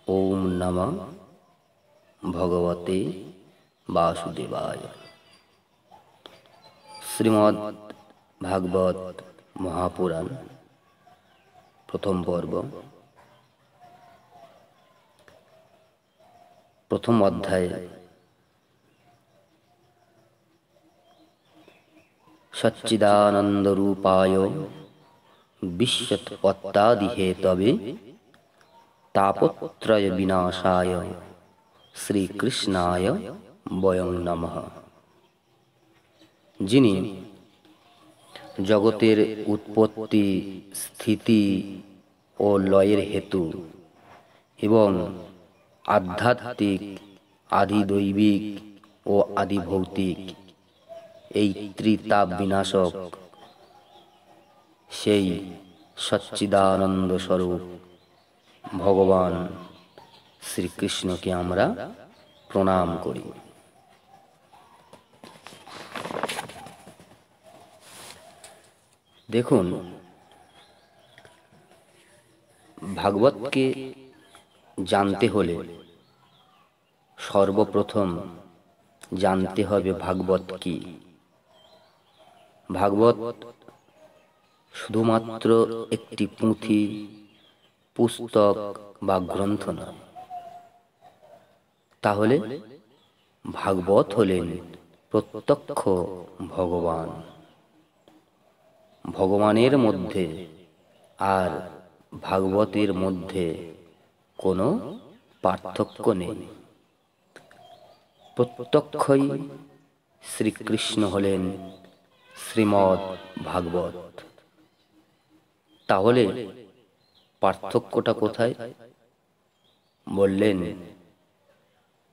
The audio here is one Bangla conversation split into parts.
ओम नमः भगवते वासुदेवाय। श्रीमद् भागवत महापुराण प्रथम पर्व प्रथम अध्याय सच्चिदानंद रूपाय विश्वोत्पत्त्यादि हेतवे तापत्रय विनाशाय श्री कृष्णाय वयं नमः। যিনি জগতের উৎপত্তি স্থিতি ও লয়ের হেতু এবং আধ্যাত্মিক আদি দৈবিক ও আদি ভৌতিক এই ত্রিতাপ বিনাশক সেই সচ্চিদানন্দ স্বরূপ ভগবান শ্রীকৃষ্ণকে আমরা প্রণাম করি। দেখুন, ভাগবতকে জানতে হলে সর্বপ্রথম জানতে হবে ভাগবত কি। ভাগবত শুধুমাত্র একটি পুঁথি, পুস্তক বা গ্রন্থ নয়। তাহলে ভাগবত হলেন প্রত্যক্ষ ভগবান। ভগবানের মধ্যে আর ভাগবতের মধ্যে কোনো পার্থক্য নেই। প্রত্যক্ষই শ্রীকৃষ্ণ হলেন শ্রীমদ্ ভাগবত। তাহলে পার্থক্যটা কোথায়? বললেন,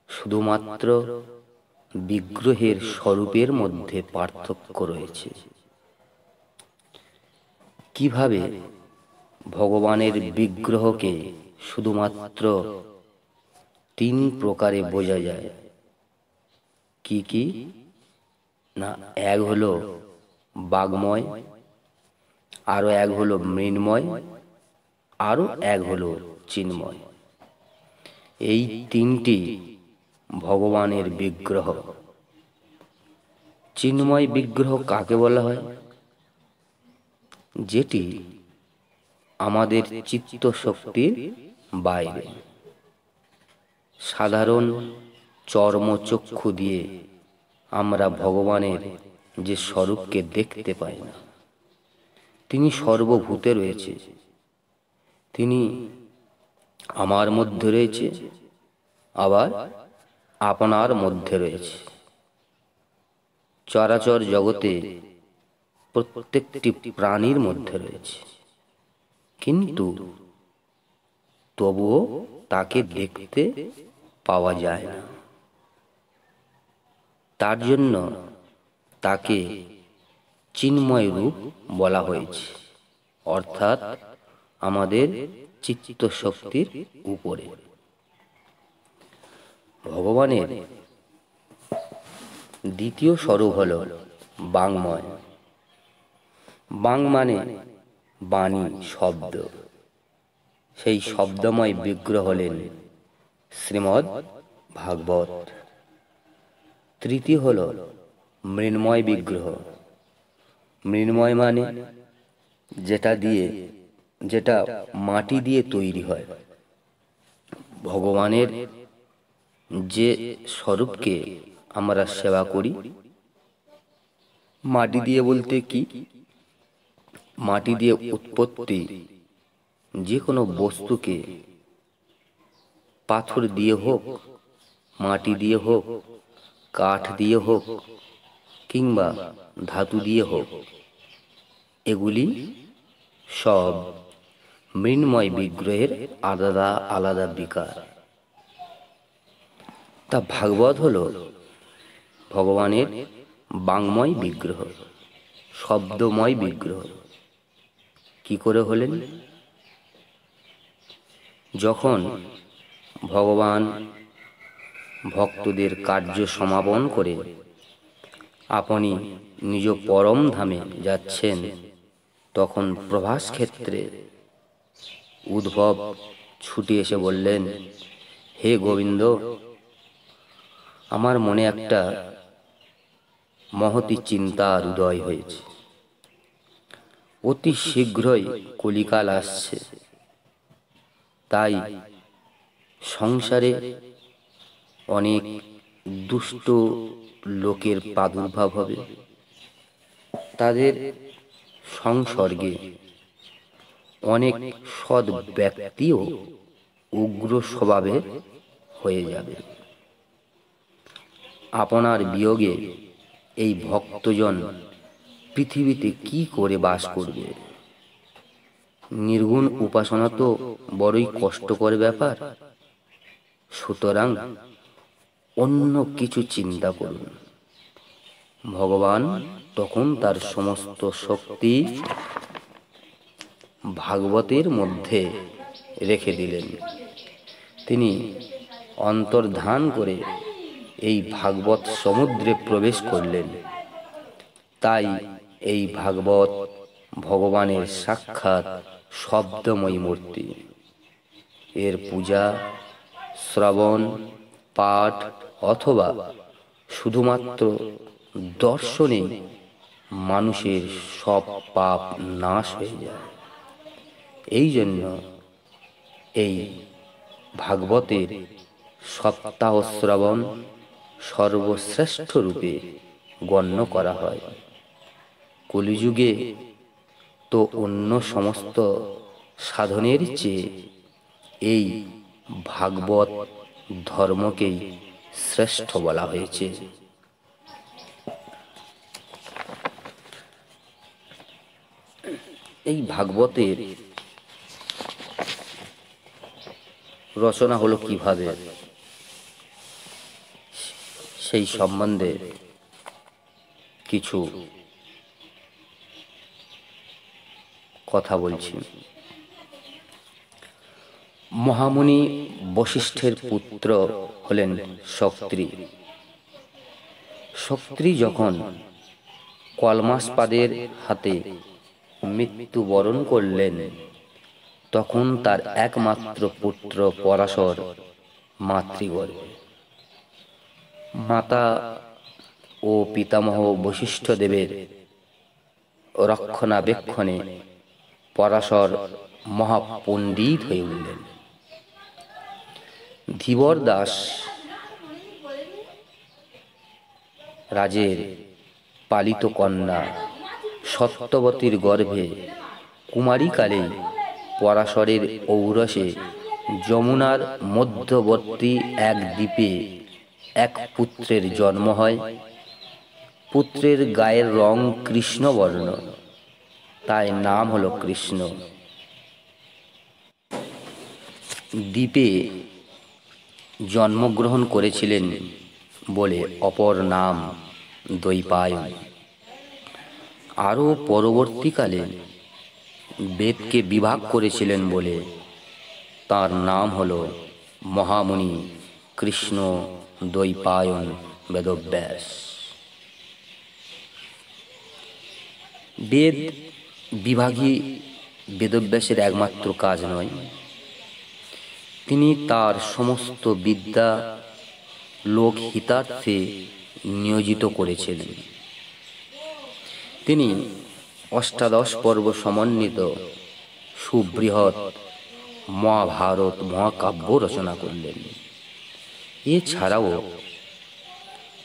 শুধুমাত্র বিগ্রহের স্বরূপের মধ্যে পার্থক্য রয়েছে। কিভাবে ভগবানের বিগ্রহকে শুধুমাত্র তিন প্রকারে বোঝা যায়? কি কি না, এক হলো বাগময়, আরো এক হলো মৃন্ময়, আরো এক হলো চিন্ময়। এই তিনটি ভগবানের বিগ্রহ। চিন্ময় বিগ্রহ কাকে বলা হয়? যেটি আমাদের চিত্ত শক্তির বাইরে। সাধারণ চর্মচক্ষু দিয়ে আমরা ভগবানের যে স্বরূপকে দেখতে পাই না। তিনি সর্বভূতে রয়েছে। তিনি আমার মধ্যে রয়েছে, আবার আপনার মধ্যে রয়েছে। চরাচর জগতে প্রত্যেকটি প্রাণীর মধ্যে রয়েছে, কিন্তু তবুও তাকে দেখতে পাওয়া যায় না। তার জন্য তাকে চিন্ময় রূপ বলা হয়েছে, অর্থাৎ আমাদের চিত্ত শক্তির উপরে। ভগবানের দ্বিতীয় স্বরূপ হল বাংময়। বাং মানে বাণী, শব্দ। সেই শব্দময় বিগ্রহ হলেন শ্রীমদ্ ভাগবত। তৃতীয় হল মৃন্ময় বিগ্রহ। মৃন্ময় মানে যেটা মাটি দিয়ে তৈরি হয়। ভগবানের যে স্বরূপকে আমরা সেবা করি, মাটি দিয়ে বলতে কি? মাটি দিয়ে উৎপত্তি যে কোনো বস্তুকে পাথর দিয়ে হোক, মাটি দিয়ে হোক, কাঠ দিয়ে হোক, কিংবা ধাতু দিয়ে হোক, এগুলি সব মৃন্ময় বিগ্রহের আলাদা আলাদা বিকার। তা ভাগবত হল ভগবানের বাংময় বিগ্রহ, শব্দময় বিগ্রহ। কি করে হলেন? যখন ভগবান ভক্তদের কার্য সমাপন করে আপনি নিজ পরম ধামে যাচ্ছেন, তখন প্রভাস ক্ষেত্রে উদ্ভব ছুটে এসে বললেন, হে গোবিন্দ, আমার মনে একটা মহতী চিন্তার উদয় হয়েছে। অতি শীঘ্রই কলিকাল আসছে, তাই সংসারে অনেক দুষ্ট লোকের প্রাদুর্ভাব হবে। তাদের সংসর্গে অনেক সৎ ব্যক্তিও উগ্র স্বভাবের হয়ে যাবে। আপনার বিয়োগে এই ভক্তজন পৃথিবীতে কি করে বাস করবে? নির্গুণ উপাসনা তো বড়ই কষ্টকর ব্যাপার। সুতরাং অন্য কিছু চিন্তা করুন। ভগবান তখন তার সমস্ত শক্তি ভাগবতের মধ্যে রেখে দিলেন। তিনি অন্তর্ধান করে এই ভাগবত সমুদ্রে প্রবেশ করলেন। তাই এই ভাগবত ভগবানের সাক্ষাৎ শব্দময়ী মূর্তি। এর পূজা, শ্রবণ, পাঠ অথবা শুধুমাত্র দর্শনে মানুষের সব পাপ নাশ হয়ে যায়। এই জন্য এই ভাগবতের সপ্তাহ শ্রবণ সর্বশ্রেষ্ঠ রূপে গণ্য করা হয়। কলিযুগে তো অন্য সমস্ত সাধনের চেয়ে এই ভাগবত ধর্মকেই শ্রেষ্ঠ বলা হয়েছে। এই ভাগবতের রচনা হলো কিভাবে, সেই সম্বন্ধে কিছু কথা বলছি। মহামুনি বশিষ্ঠের পুত্র হলেন শক্তি। শক্তি যখন কলমাসপাদের হাতে মৃত্যুবরণ করলেন, তখন তার একমাত্র পুত্র পরাশর মাতৃগর্ভে। মাতা ও পিতামহ বশিষ্ঠ দেবের রক্ষণাবেক্ষণে পরাশর মহাপণ্ডিত হয়ে উঠলেন। ধীবর দাস রাজের পালিত কন্যা সত্যবতীর গর্ভে কুমারীকালেই পরাশরের ঔরসে যমুনার মধ্যবর্তী এক দ্বীপে এক পুত্রের জন্ম হয়। পুত্রের গায়ের রং কৃষ্ণবর্ণ, তাই নাম হলো কৃষ্ণ। দ্বীপে জন্মগ্রহণ করেছিলেন বলে অপর নাম দ্বৈপায়ন। আরও পরবর্তীকালে বেদকে বিভাগ করেছিলেন বলে তার নাম হলো মহামুনি কৃষ্ণ দ্বৈপায়ন বেদব্যাস। বেদ বিভাগী বেদব্যাসের একমাত্র কাজ নয়, তিনি তার সমস্ত বিদ্যা লোক হিতার্থে নিয়োজিত করেছিলেন। তিনি অষ্টাদশ পর্ব সমন্বিত সুবৃহৎ মহাভারত মহাকাব্য রচনা করলেন। এছাড়াও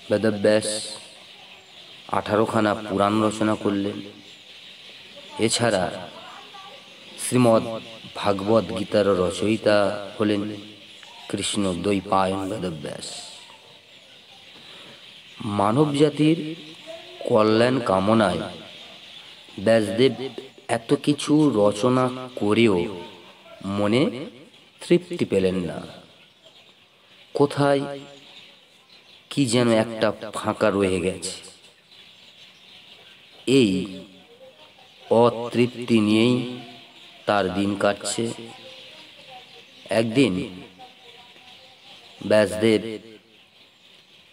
বেদব্যাস 18খানা পুরাণ রচনা করলেন। এছাড়া শ্রীমদ্ ভাগবত গীতার রচয়িতা হলেন কৃষ্ণ দ্বৈপায়ন বেদব্যাস। মানব জাতির কল্যাণ কামনায় ব্যাসদেব এত কিছু রচনা করেও মনে তৃপ্তি পেলেন না। কোথায় কি যেন একটা ফাঁকা রয়ে গেছে। এই অতৃপ্তি নিয়েই তার দিন কাটছে। একদিন ব্যাসদেব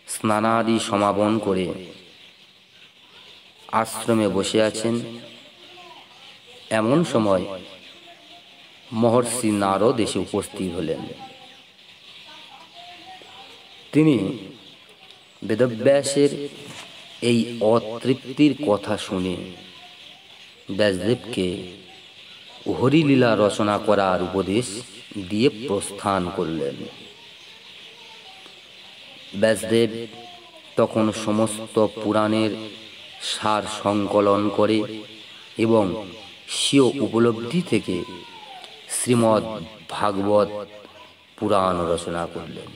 স্নানাদি সমাপন করে আশ্রমে বসে আছেন। এমন সময় মহর্ষি নারদ এসে উপস্থিত হলেন। তিনি বেদব্যাসের এই অতৃপ্তির কথা শুনে ব্যাসদেবকে হরিলীলা রচনা করার উপদেশ দিয়ে প্রস্থান করলেন। ব্যাসদেব তখন সমস্ত পুরাণের সার সংকলন করে এবং স্বীয় উপলব্ধি থেকে শ্রীমদ্ ভাগবত পুরাণ রচনা করলেন।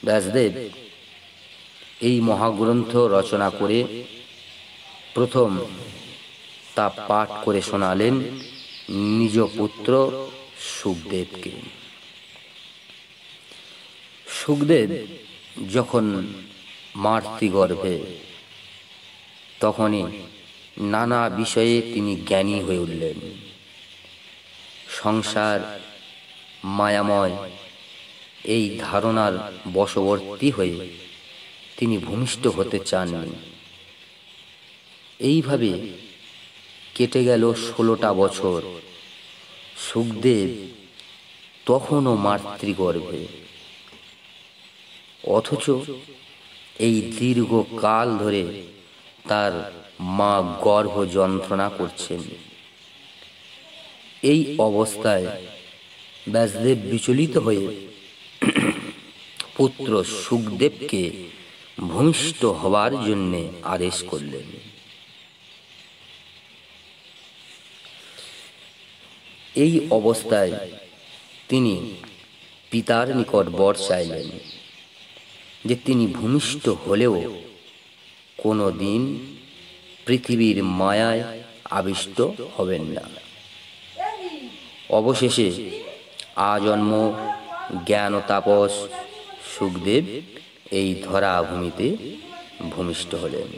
ব্যাসদেব এই মহাগ্রন্থ রচনা করে প্রথম তা পাঠ করে শোনালেন নিজ পুত্র শুকদেবকে। শুকদেব যখন মাতৃগর্ভে, তখনই নানা বিষয়ে তিনি জ্ঞানী হয়ে উঠলেন। সংসার মায়াময় এই ধারণার বশবর্তী হয়ে তিনি ভূমিষ্ঠ হতে চাননি। এইভাবে কেটে গেল 16টা বছর। শুকদেব তখনও মাতৃগর্ভে, অথচ এই দীর্ঘ কাল ধরে তার মা গর্ভ যন্ত্রণা করছেন। এই অবস্থায় ব্যাসদেব বিচলিত হয়ে পুত্র শুকদেবকে ভূমিষ্ঠ হবার জন্যে আদেশ করলেন। এই অবস্থায় তিনি পিতার নিকট বর চাইলেন যে তিনি ভূমিষ্ঠ হলেও কোনো দিন পৃথিবীর মায়ায় আবিষ্ট হবেন না। অবশেষে আজন্ম জ্ঞান তাপস শুকদেব এই ধরাভূমিতে ভূমিষ্ঠ হলেন।